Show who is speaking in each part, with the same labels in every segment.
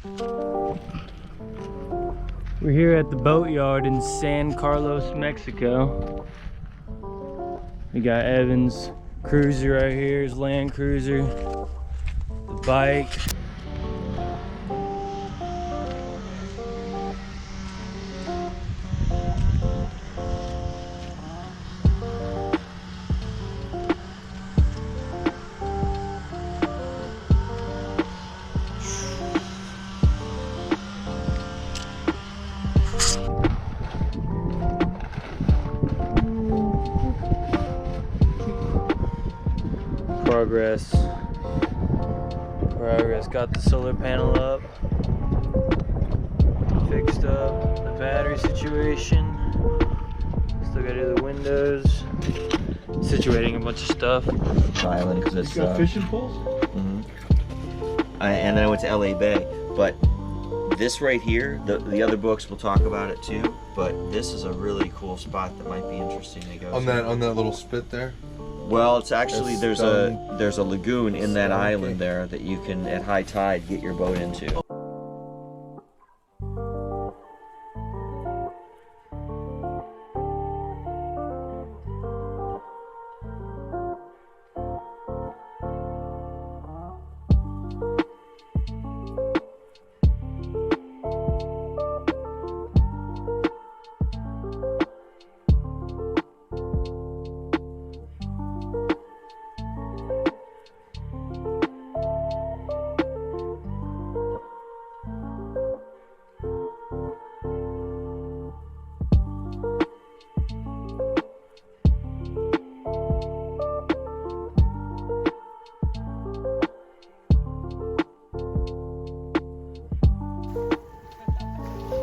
Speaker 1: We're here at the boatyard in San Carlos, Mexico. We got Evan's cruiser right here, his Land Cruiser, the bike. Progress. Got the solar panel up, fixed up the battery situation. Still gotta do the windows. Situating a bunch of stuff.
Speaker 2: Island because it's
Speaker 3: got fishing poles.
Speaker 2: And then I went to LA Bay, but this right here, the other books will talk about it too. But this is a really cool spot that might be interesting to go.
Speaker 3: On that little spit there.
Speaker 2: Well, it's actually there's a lagoon in that island there that you can at high tide get your boat into.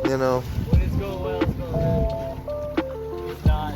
Speaker 3: You know.
Speaker 1: When it's going well, it's going good. It's not.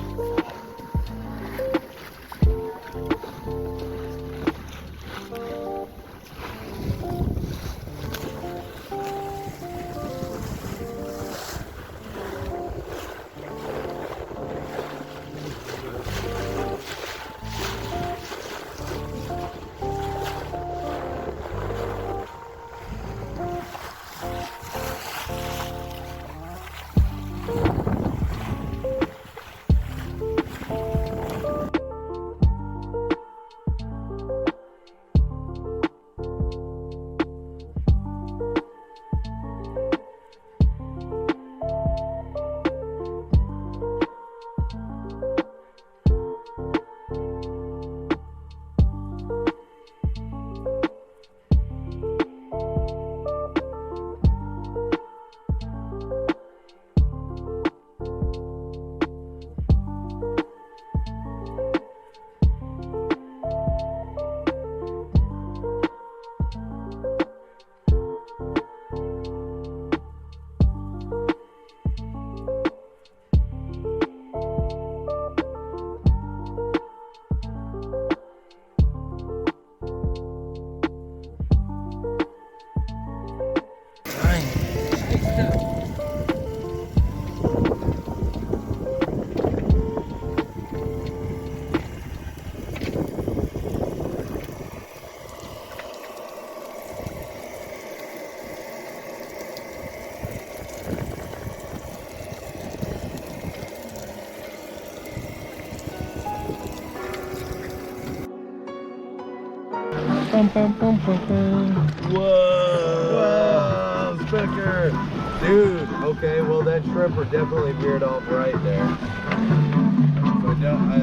Speaker 3: Whoa, Spicker. Dude, okay, well that shrimper definitely veered off right there. So I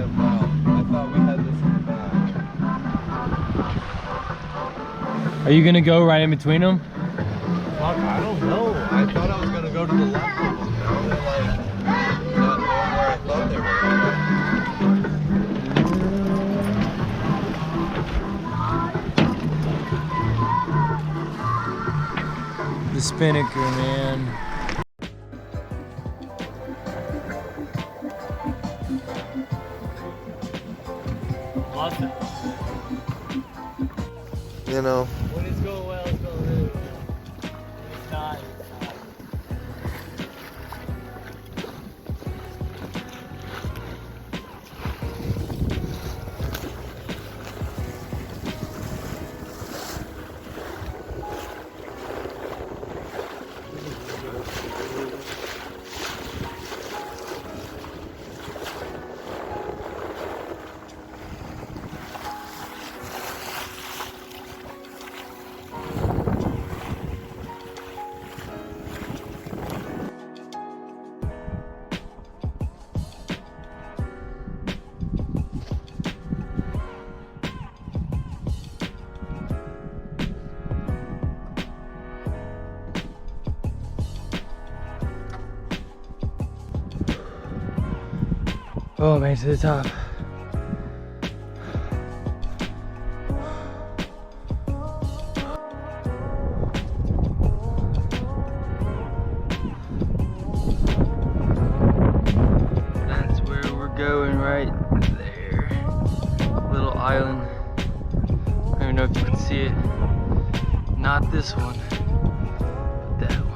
Speaker 3: thought we had this in the back.
Speaker 1: Are you gonna go right in between them?
Speaker 3: Fuck, I don't know. I thought I was gonna go to the left of them. Now they're like not going where I thought they were going.
Speaker 1: The spinnaker, man. Awesome.
Speaker 3: You know.
Speaker 1: When it's going well, it's going good. It's not. Oh, man, to the top. That's where we're going, right there. Little island. I don't know if you can see it. Not this one, but that one.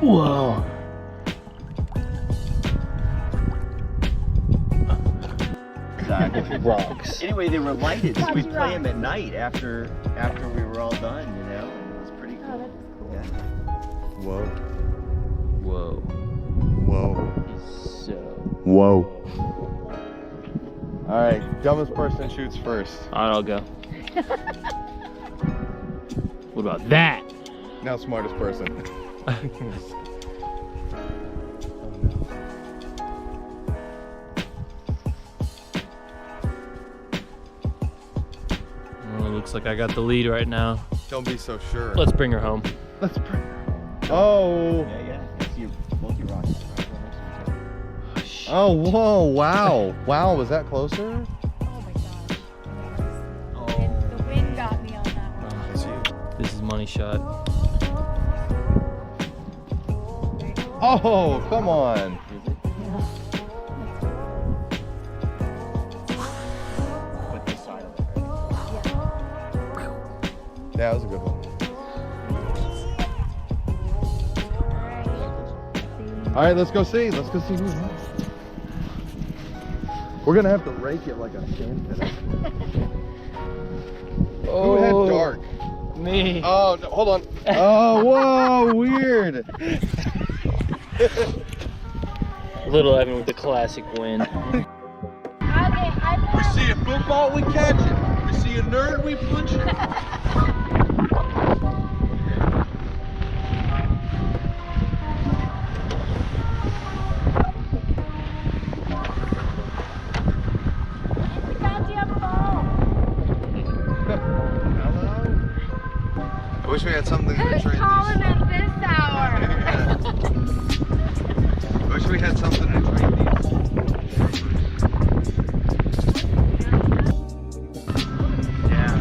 Speaker 1: Whoa. Rocks.
Speaker 2: Anyway, they were lighted, so we'd play them at night after we were all done, you know? It was pretty cool. Yeah.
Speaker 3: Whoa.
Speaker 1: Whoa.
Speaker 3: Whoa.
Speaker 1: So.
Speaker 3: Whoa. All right, dumbest person shoots first.
Speaker 1: I'll go. What about that?
Speaker 3: Now smartest person.
Speaker 1: Well, looks like I got the lead right now.
Speaker 3: Don't be so sure.
Speaker 1: Let's bring her home.
Speaker 3: Let's bring her. Oh.
Speaker 2: Yeah. See both your rocks.
Speaker 3: Oh, whoa, wow. Wow, was that closer?
Speaker 4: Oh my gosh. And the wind got me on that one.
Speaker 3: That's you.
Speaker 1: This is money shot.
Speaker 3: Oh, come on.
Speaker 2: Put this side of it.
Speaker 3: Yeah, that was a good one. All right, let's go see. Let's go see who's next. We're gonna have to rake it like a sand pit. Who had dark?
Speaker 1: Me.
Speaker 3: Oh, no, hold on. Oh, whoa, weird.
Speaker 1: Little Evan with the classic win.
Speaker 4: Okay, I
Speaker 3: We see a football, we catch it. We see a nerd, we punch it.
Speaker 4: found you a phone.
Speaker 3: Hello? I wish we had something to
Speaker 4: Who's
Speaker 3: trade
Speaker 4: calling at this hour?
Speaker 3: I wish we had something to trade these.
Speaker 2: Yeah.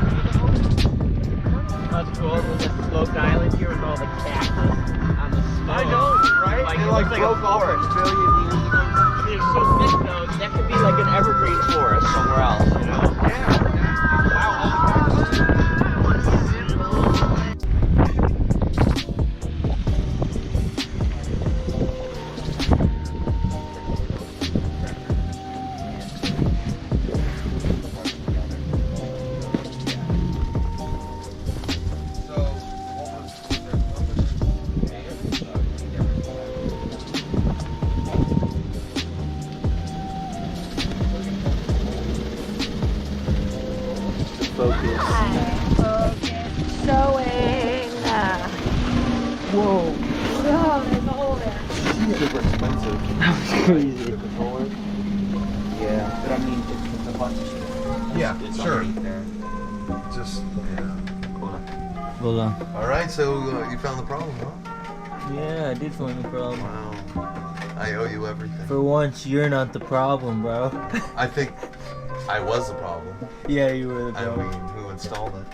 Speaker 2: That's cool. With the sloped island here with all the cactus on the snow.
Speaker 3: I know, right?
Speaker 2: Like,
Speaker 3: They
Speaker 2: it
Speaker 3: like
Speaker 2: looks like
Speaker 3: broke
Speaker 2: a
Speaker 3: off a
Speaker 2: forest.
Speaker 3: billion years ago.
Speaker 2: They're so thick though, that could be like an evergreen forest somewhere else, you know?
Speaker 3: Yeah. Wow.
Speaker 4: Showing.
Speaker 1: Whoa.
Speaker 4: Oh, there's a hole there.
Speaker 3: Super expensive.
Speaker 1: That was crazy.
Speaker 2: Yeah, but I mean, it's a bunch of shit.
Speaker 3: Yeah,
Speaker 2: It's
Speaker 3: sure.
Speaker 2: underneath there.
Speaker 3: Just, yeah.
Speaker 1: Hold on.
Speaker 3: All right, so you found the problem, huh?
Speaker 1: Yeah, I did find the problem.
Speaker 3: Wow. I owe you everything.
Speaker 1: For once, you're not the problem, bro.
Speaker 3: I think I was the problem.
Speaker 1: Yeah, you were the
Speaker 3: I
Speaker 1: problem.
Speaker 3: mean, who installed it?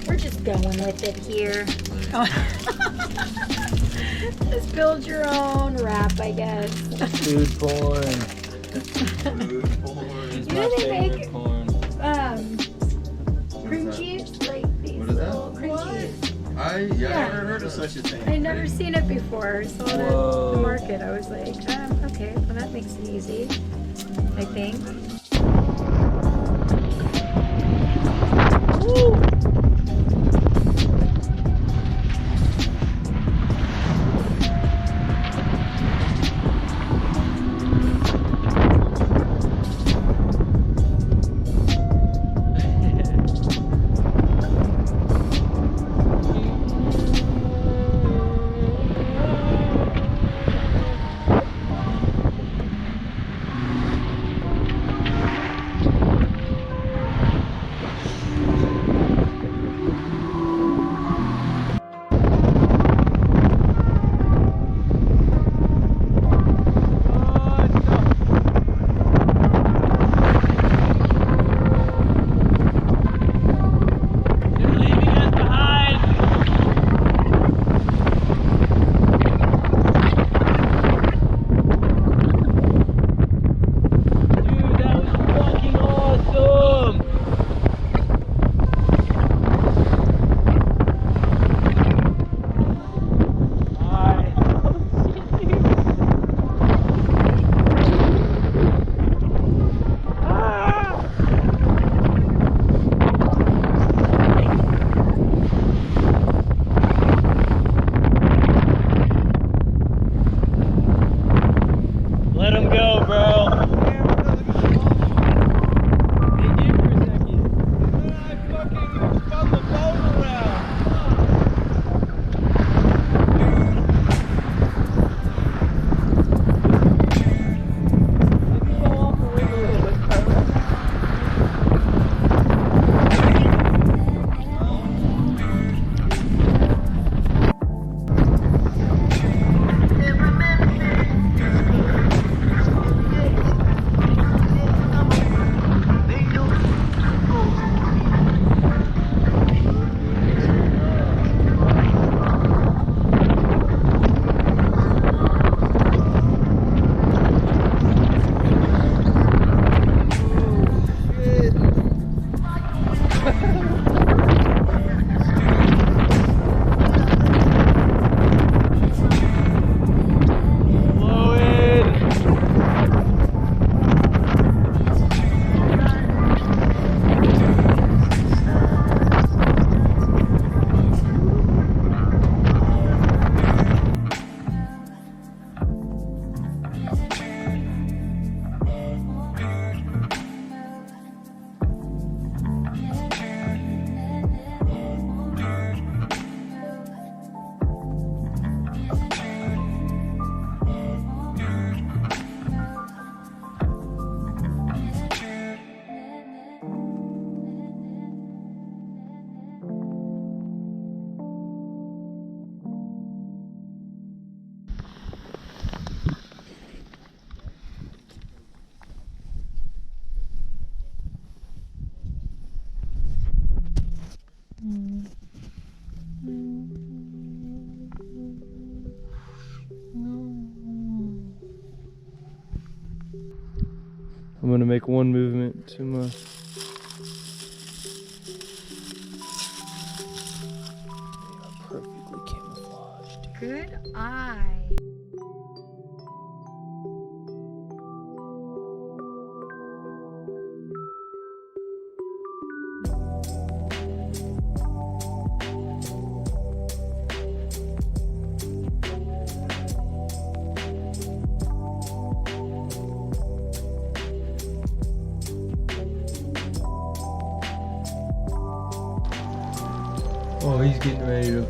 Speaker 4: We're just going with it here. Just build your own wrap, I guess.
Speaker 1: Food porn.
Speaker 3: Food porn.
Speaker 1: It's
Speaker 4: You
Speaker 1: my
Speaker 4: know they
Speaker 1: favorite
Speaker 4: make-
Speaker 1: porn.
Speaker 4: Cream cheese, like these
Speaker 3: What is that?
Speaker 4: little cream cheese.
Speaker 3: I never heard of such a thing.
Speaker 4: I'd never seen it before. I saw it at
Speaker 1: Whoa.
Speaker 4: the market. I was like, okay, well that makes it easy, I think.
Speaker 1: Let him go, bro. I'm gonna make one movement to my perfectly camouflaged.
Speaker 4: Good eye.
Speaker 1: Oh, he's getting ready to.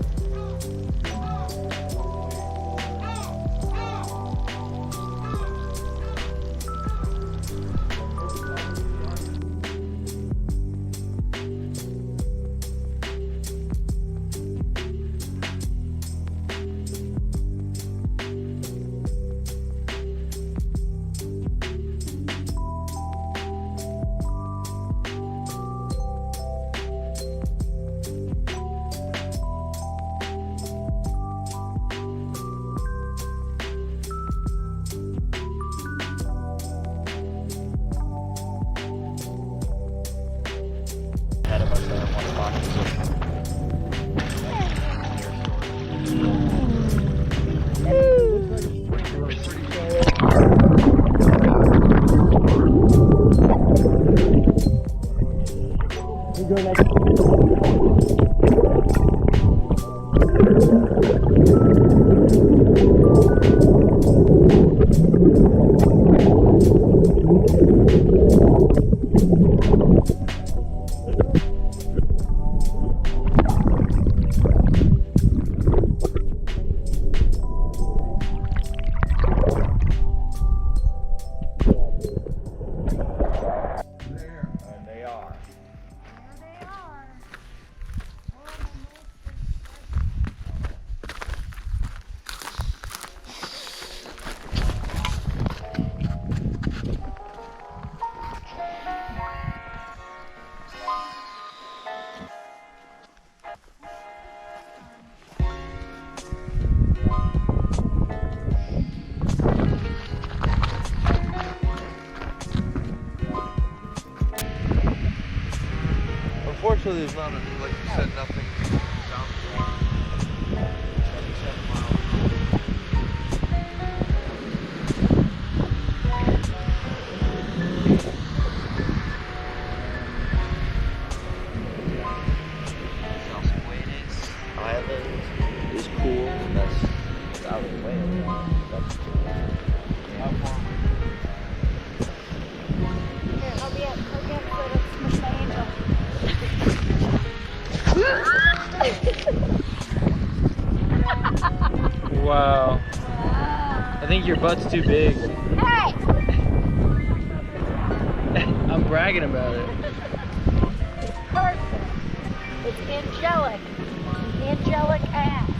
Speaker 3: Unfortunately, there's not, like you said, nothing down there. 7 miles.
Speaker 2: Island is cool, and that's out of the way. That's cool.
Speaker 3: How far away?
Speaker 4: Here, I'll get rid of Miss Angel.
Speaker 1: Wow. I think your butt's too big.
Speaker 4: Hey!
Speaker 1: I'm bragging about it.
Speaker 4: Perfect. It's angelic. Angelic ass.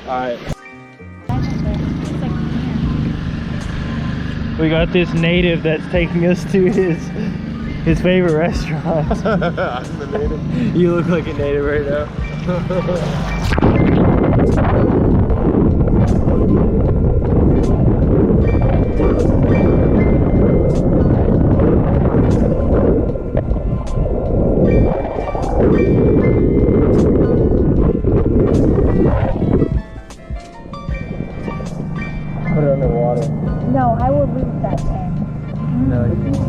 Speaker 1: Alright. We got this native that's taking us to his favorite restaurant.
Speaker 3: I'm the native.
Speaker 1: You look like a native right now. Put it underwater.
Speaker 4: No, I will lose that thing.
Speaker 1: No, you can't.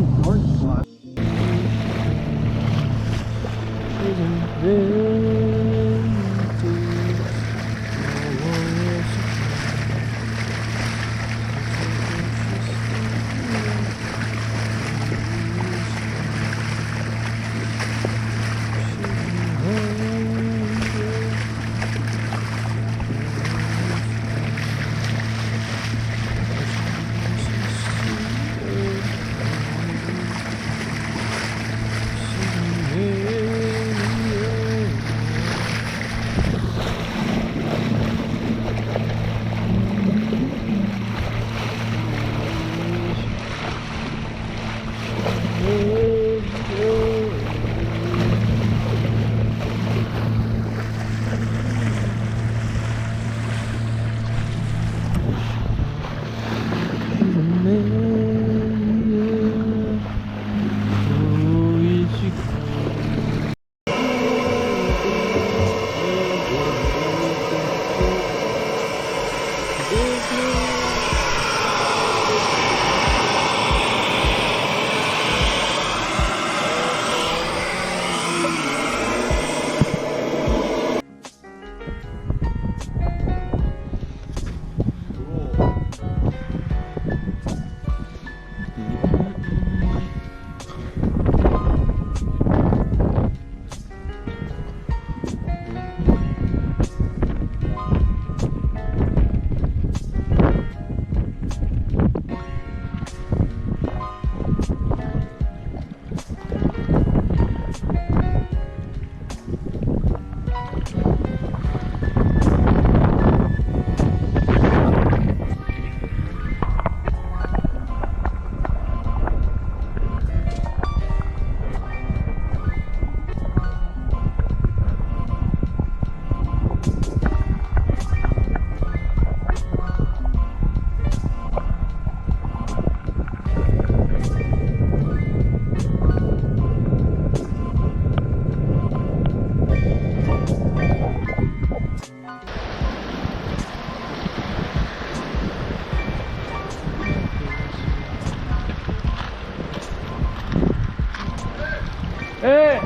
Speaker 1: Hey!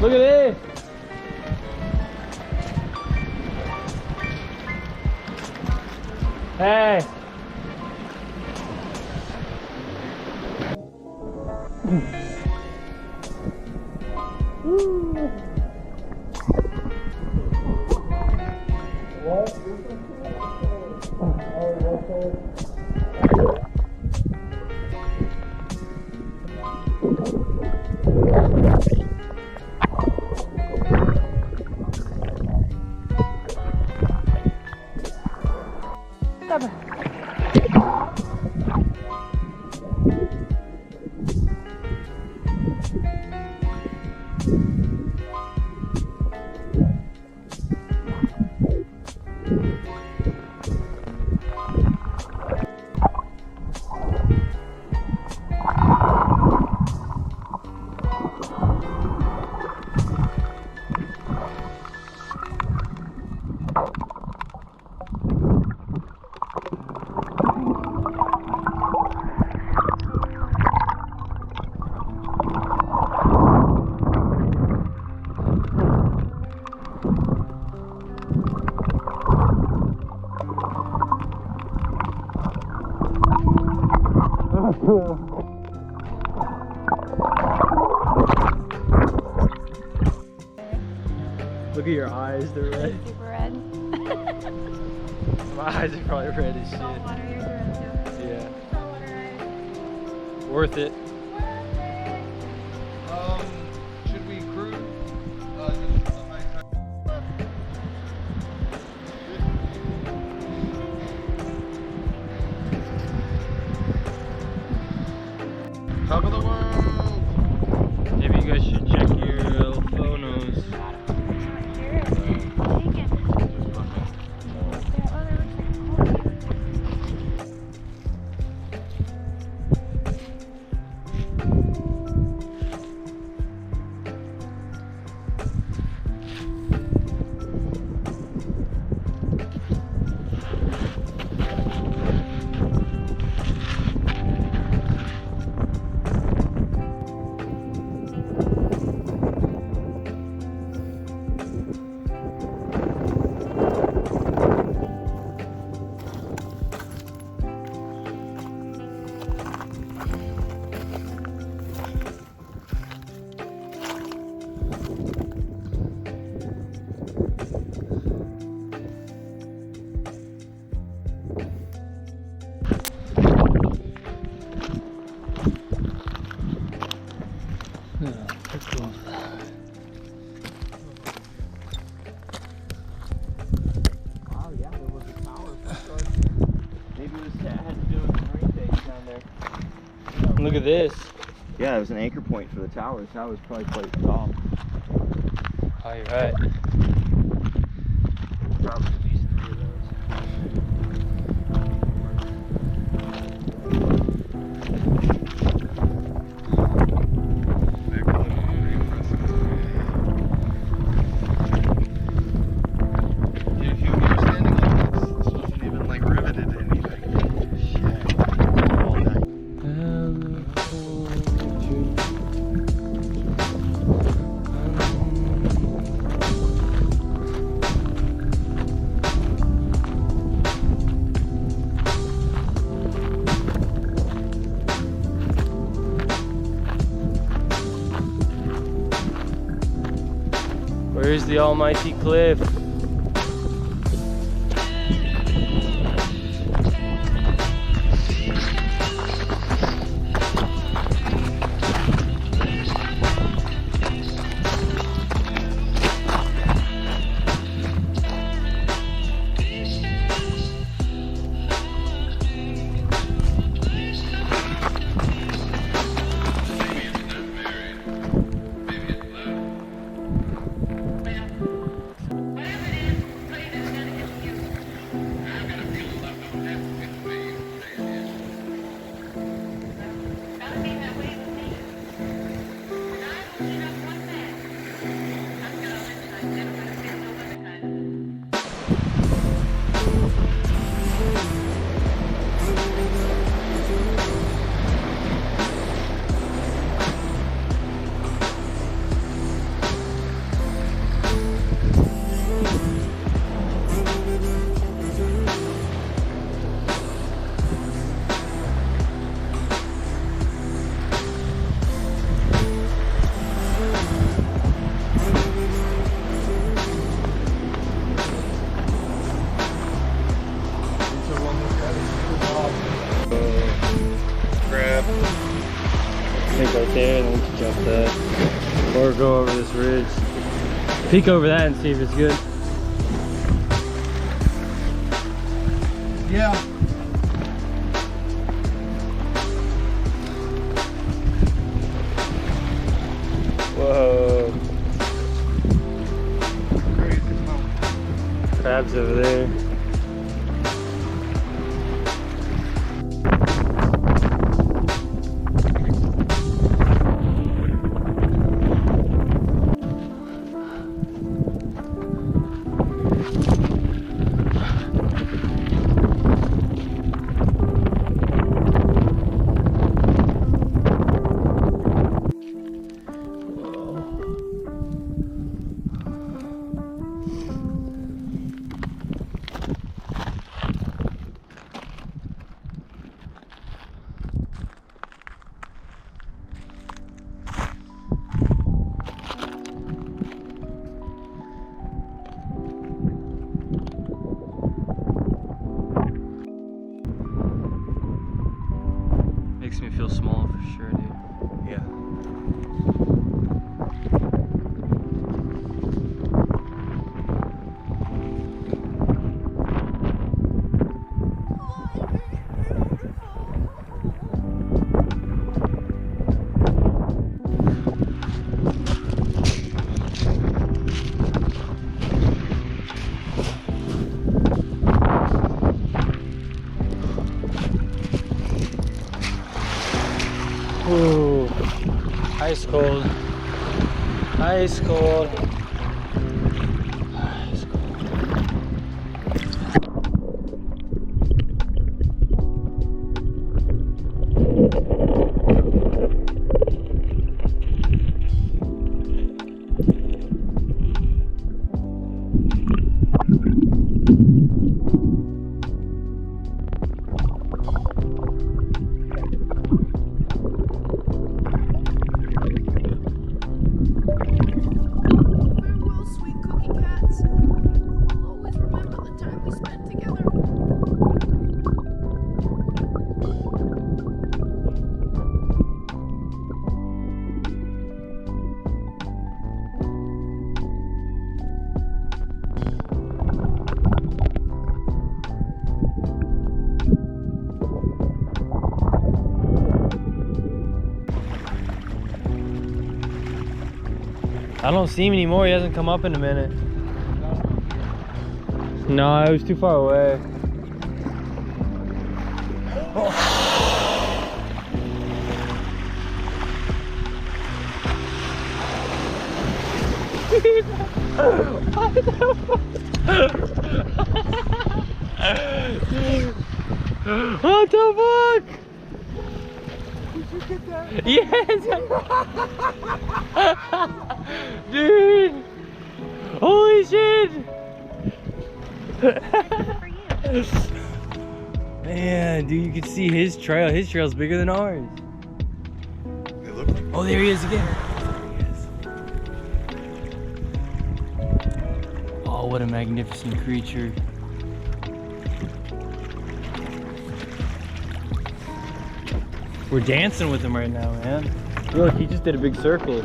Speaker 1: Look at this! Hey! Look at your eyes, they're red.
Speaker 4: Super red.
Speaker 1: My eyes are probably red as shit.
Speaker 4: Saltwater, yours are red too.
Speaker 1: Yeah.
Speaker 4: Saltwater eyes.
Speaker 1: Worth it.
Speaker 3: Should we cruise? Top of the world!
Speaker 1: Maybe you guys should check your phonos.
Speaker 4: Here, take it. Yeah, oh, that looks like
Speaker 1: Look at this.
Speaker 2: Yeah, it was an anchor point for the towers. That was probably quite tall.
Speaker 1: Oh, you're right.
Speaker 2: Probably a decent view of those.
Speaker 3: If you were standing on this, this wasn't even like riveted to anything. Shit. All that.
Speaker 1: Where's the almighty cliff? think right there, and then we can jump that. Or go over this ridge. Peek over that and see if it's good.
Speaker 3: Yeah.
Speaker 1: Whoa. Crabs over there. Makes me feel small for sure, dude.
Speaker 3: Yeah.
Speaker 1: Ooh, ice cold. Ice cold. Ice cold.
Speaker 4: Farewell, sweet cookie cats. I'll always remember the time we spent together.
Speaker 1: I don't see him anymore. He hasn't come up in a minute. No, it was too far away. What the fuck?
Speaker 3: Did you get that?
Speaker 1: Yes! Dude! Holy shit! Man, dude, you can see his trail. His trail's bigger than ours.
Speaker 3: It looked like
Speaker 1: Oh, there he is again. There he is. Oh, what a magnificent creature. We're dancing with him right now, man. Look, he just did a big circle.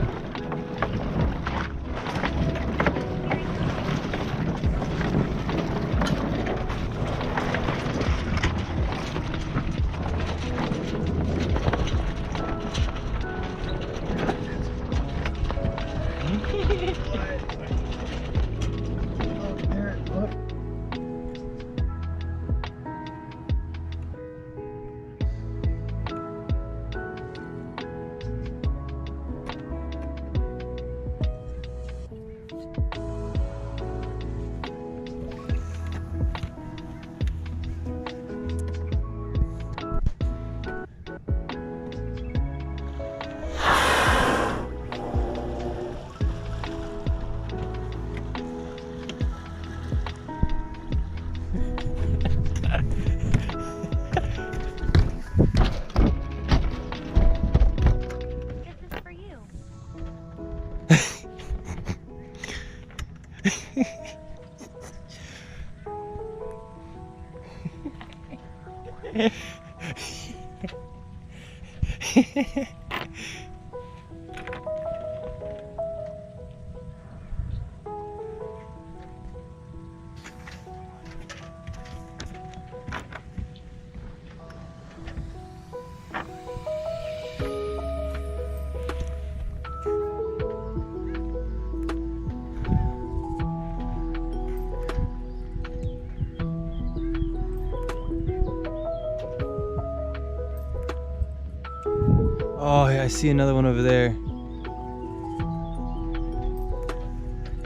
Speaker 1: Oh, yeah, I see another one over there.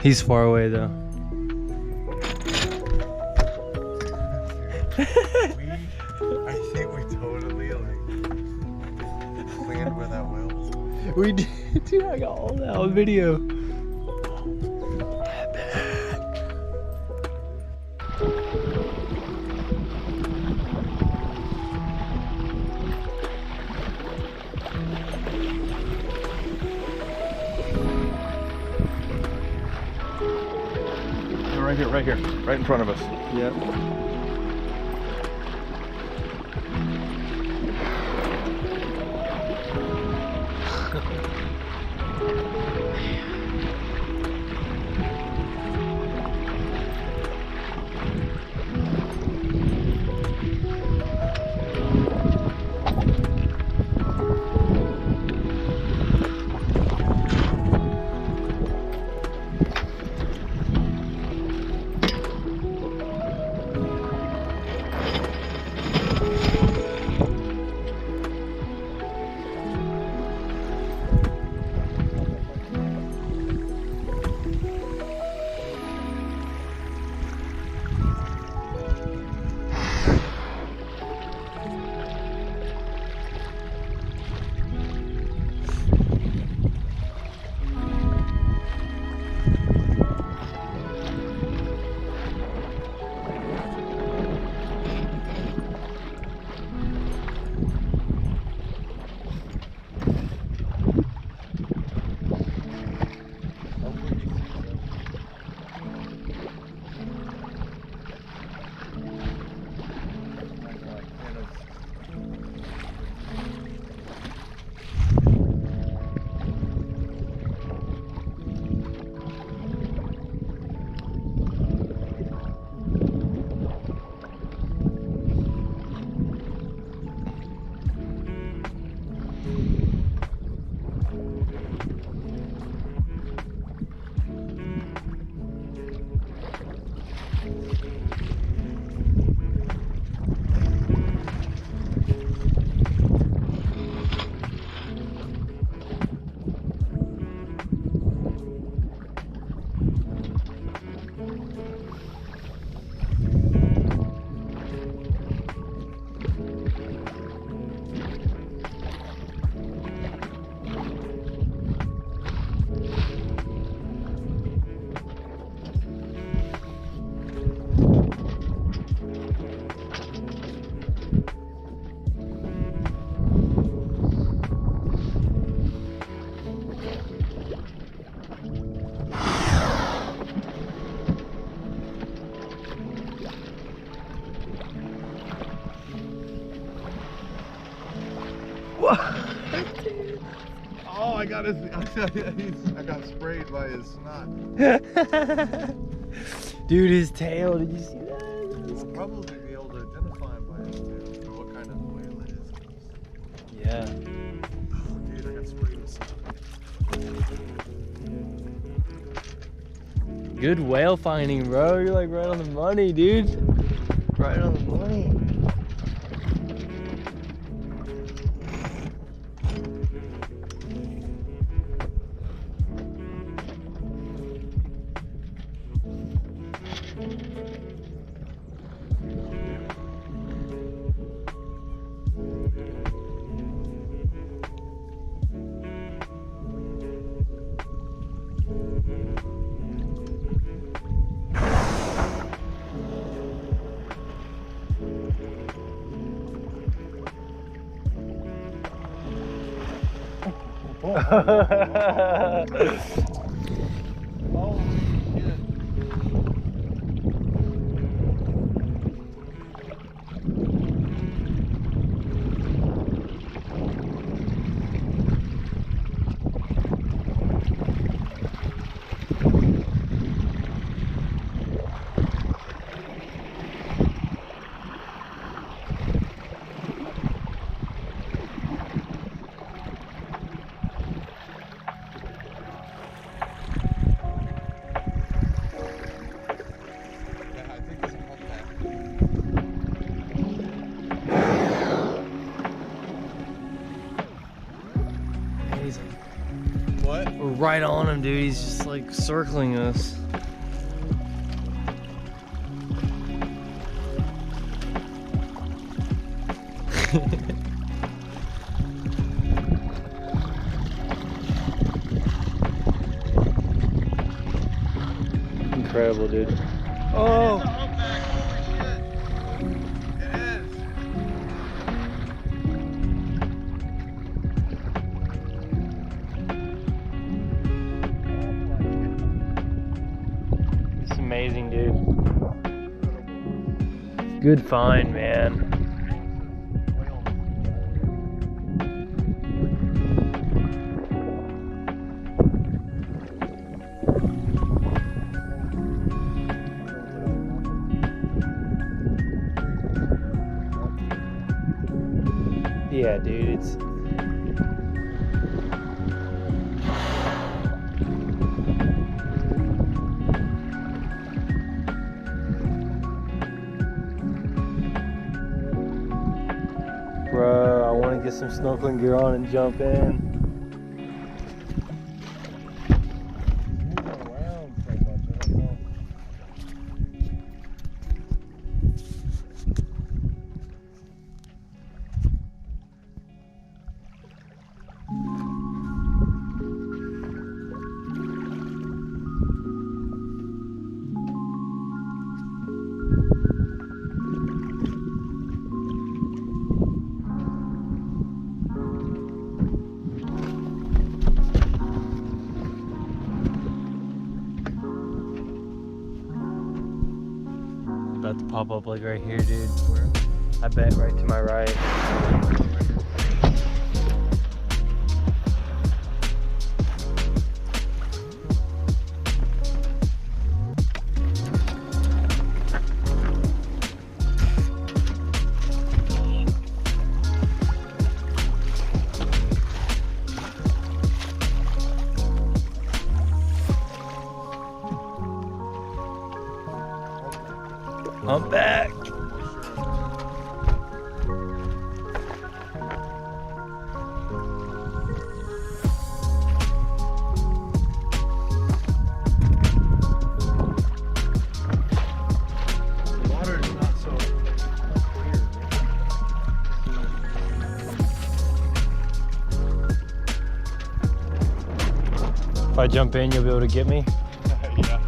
Speaker 1: He's far away though.
Speaker 3: I think we totally planned where that whale was.
Speaker 1: We did, dude. I got all that on video.
Speaker 3: Right here, right in front of us.
Speaker 1: Yep.
Speaker 3: Oh, I got his. I got sprayed by his snot.
Speaker 1: Dude, his tail, did you see that?
Speaker 3: We'll probably be able to identify him by his tail, what kind of whale it is.
Speaker 1: Yeah.
Speaker 3: Oh, dude, I got sprayed with snot.
Speaker 1: Good whale finding, bro. You're like right on the money, dude. Right on the money. He's like,
Speaker 3: What?
Speaker 1: we're right on him, dude. He's just like circling us. Incredible, dude. Oh! It's amazing, dude. Good find, man. Yeah, dude, it's... Bro, I want to get some snorkeling gear on and jump in. About to pop up like right here, dude. I bet right to my right. I'm back.
Speaker 3: The water is not so clear.
Speaker 1: If I jump in, you'll be able to get me.
Speaker 3: Yeah.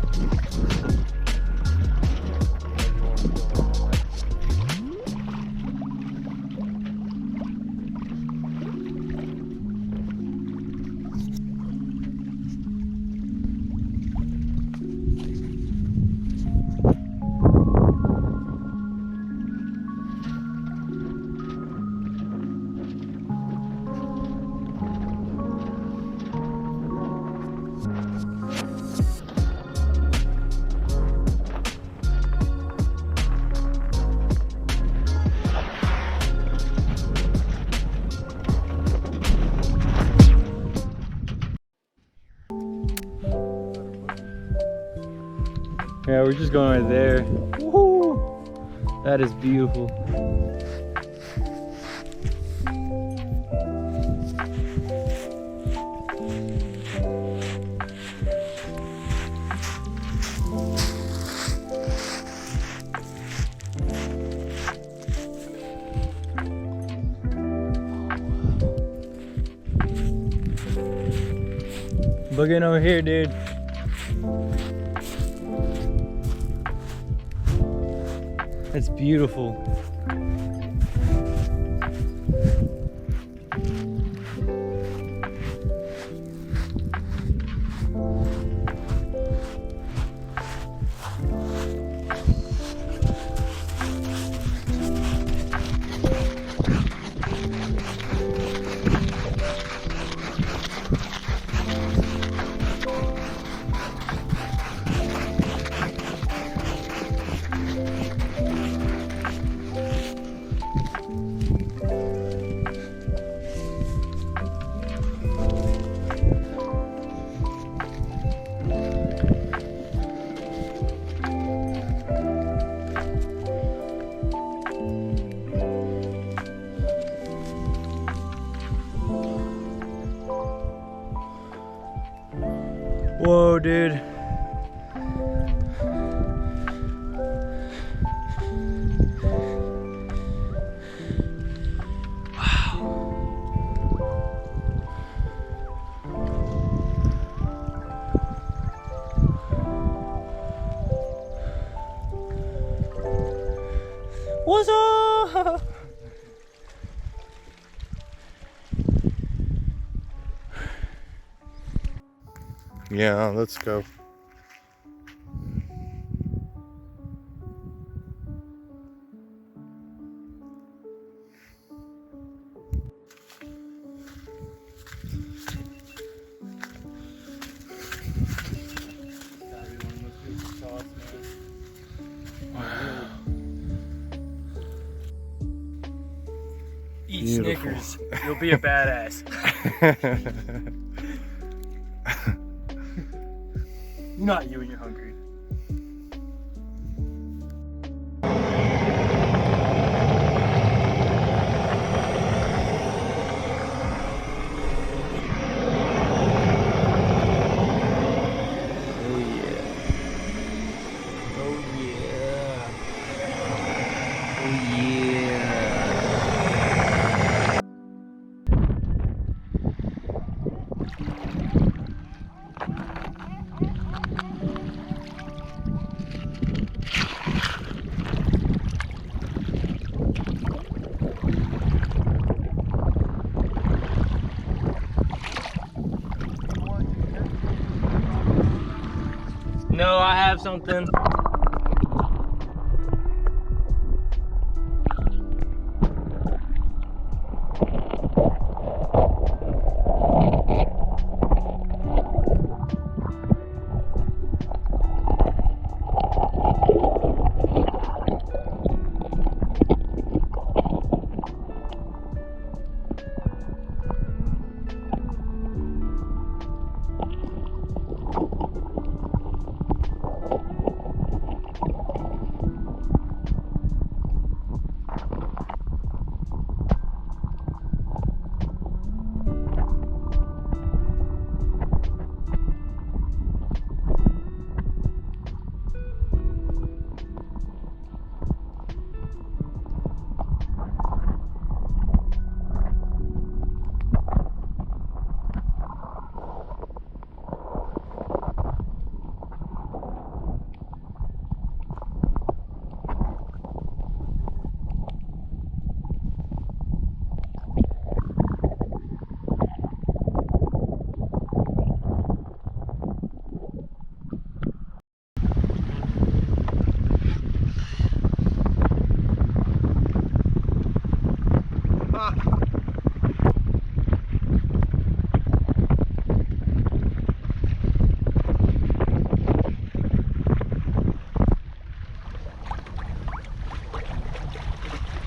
Speaker 1: Yeah, we're just going right there. Woohoo! That is beautiful. Looking over here, dude. That's beautiful. Whoa, dude. What's up?
Speaker 3: Yeah, let's go.
Speaker 1: Eat
Speaker 3: Beautiful.
Speaker 1: Snickers. You'll be a badass. Not you when you're hungry. Oh yeah. Oh yeah. Oh yeah. No, I have something.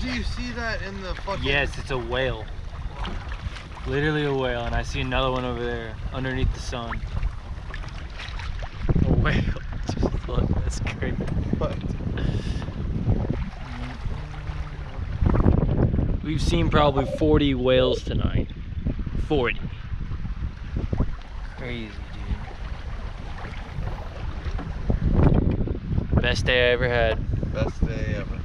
Speaker 3: Do you see that in the fucking...
Speaker 1: Yes, it's a whale. Literally a whale, and I see another one over there underneath the sun. A whale. Just look, that's crazy.
Speaker 3: What?
Speaker 1: We've seen probably 40 whales tonight. 40. Crazy, dude. Best day I ever had.
Speaker 3: Best day ever.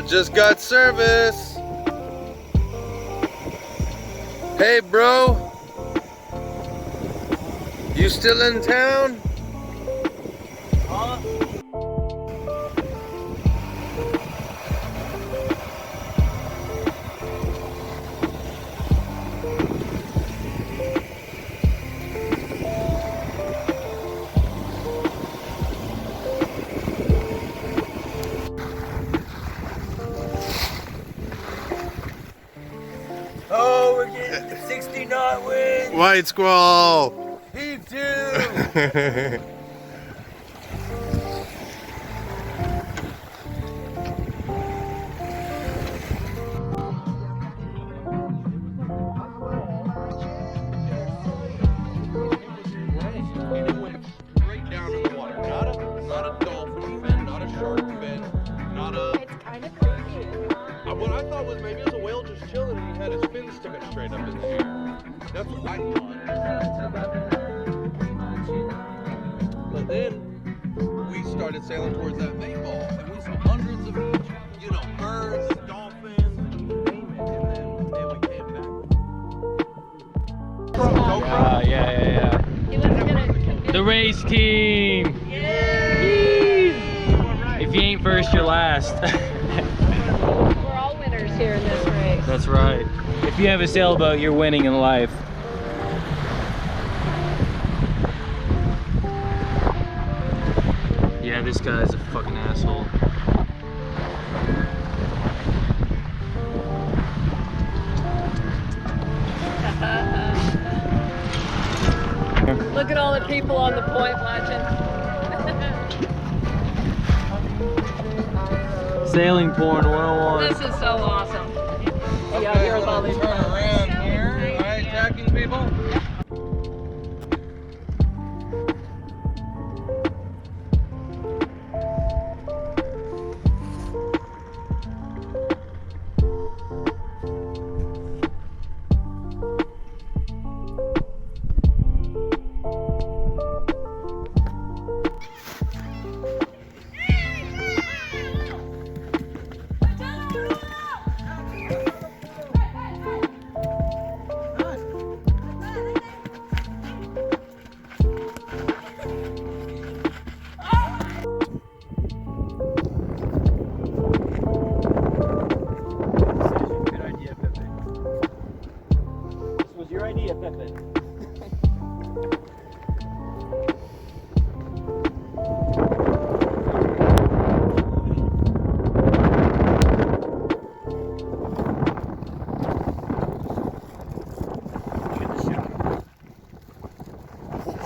Speaker 3: Just got service. Hey, bro. You still in town?
Speaker 1: Oh, we're getting 60 knot winds.
Speaker 3: White squall.
Speaker 1: Heave to.
Speaker 3: Straight down in the water. Not a dolphin fin, not a shark fin, not a.
Speaker 4: It's kind of creepy.
Speaker 3: What I thought was maybe it was a whale just chilling and he had his fin sticking straight up in the air. That's what I thought. But then we started sailing towards that main ball and we saw hundreds of, birds and dolphins and you name it. And then we came back.
Speaker 1: Yeah.
Speaker 4: He was gonna.
Speaker 1: The race team. If you ain't first, you're last.
Speaker 4: We're all winners here in this race.
Speaker 1: That's right. If you have a sailboat, you're winning in life. Yeah, this guy's a fucking asshole.
Speaker 4: Look at all the people on the point watching.
Speaker 1: Sailing porn 101.
Speaker 4: This is so awesome. Yeah,
Speaker 3: Okay,
Speaker 4: you're a
Speaker 3: let's
Speaker 4: volleyball.
Speaker 3: turn around here. All right, tacking people.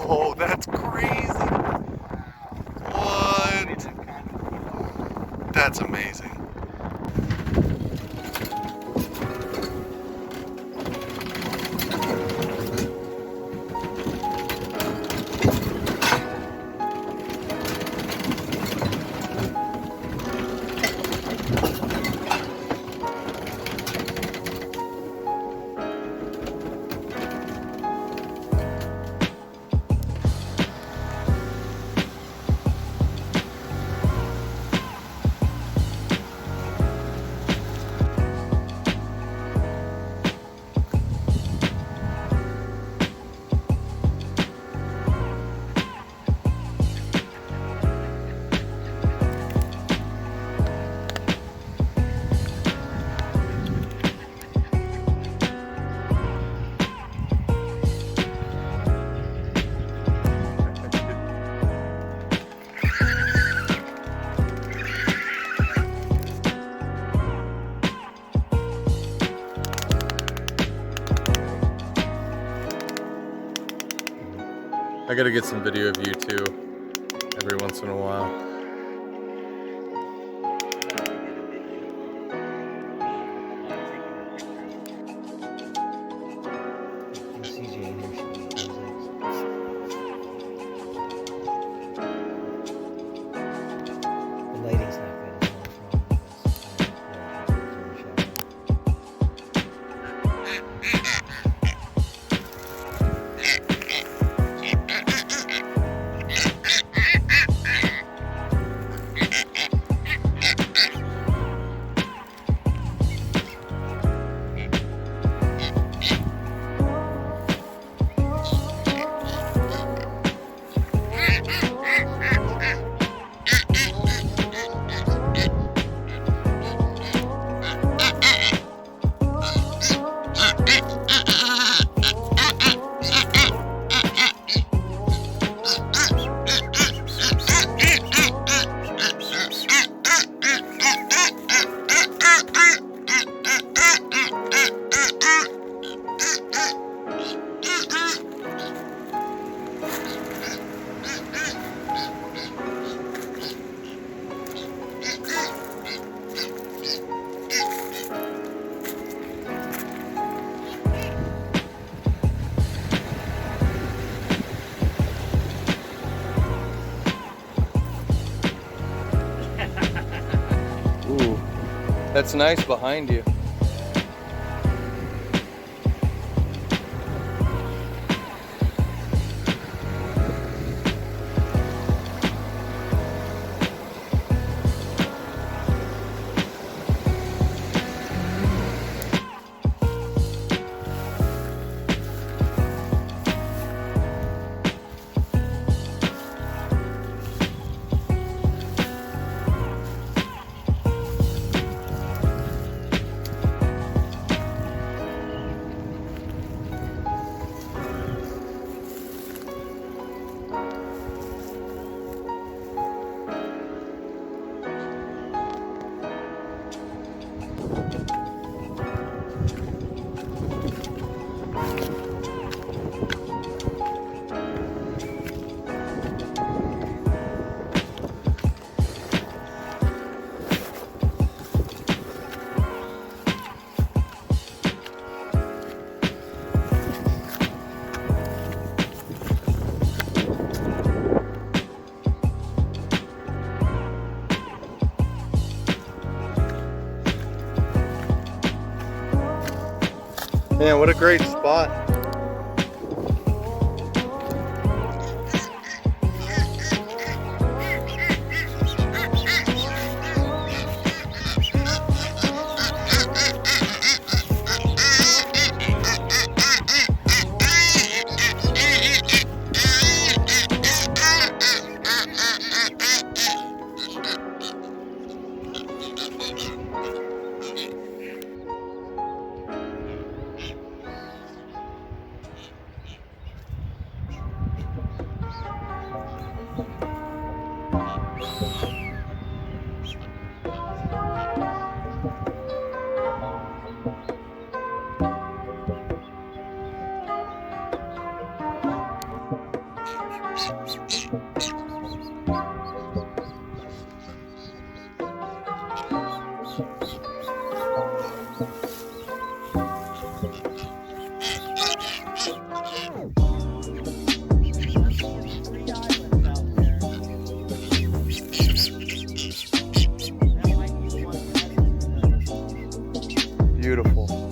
Speaker 3: Oh, that's crazy. What? That's amazing. I gotta get some video of you too, every once in a while. That's nice behind you. Man, what a great spot. Beautiful.